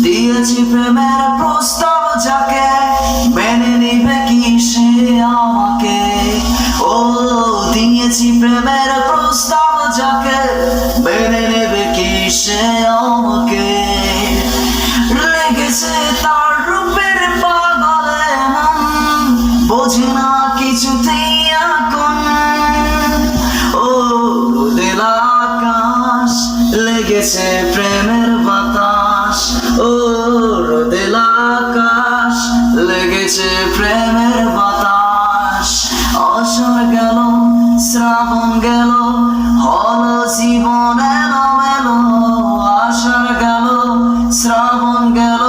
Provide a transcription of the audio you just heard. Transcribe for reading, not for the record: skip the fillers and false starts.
দিয়েছি প্রেমের প্রস্তাব যাকে মেনে নিবে কি সে আমাকে। ও দিয়েছি প্রেমের প্রস্তাব যাকে মেনে নেবে কি সে আমাকে। লেগেছে তার রূপের পাগলে মন, বোঝে না কিছুতেই এখন। ও রোদেলা আকাশ, লেগেছে প্রেমের বাতাস। ও রোদেলা আকাশ, লেগেছে প্রেমের বাতাস। অসর গেল, শ্রাবণ গেল, হলো জীবন এলো মেলো। আষাঢ় গেল, শ্রাবণ গেল,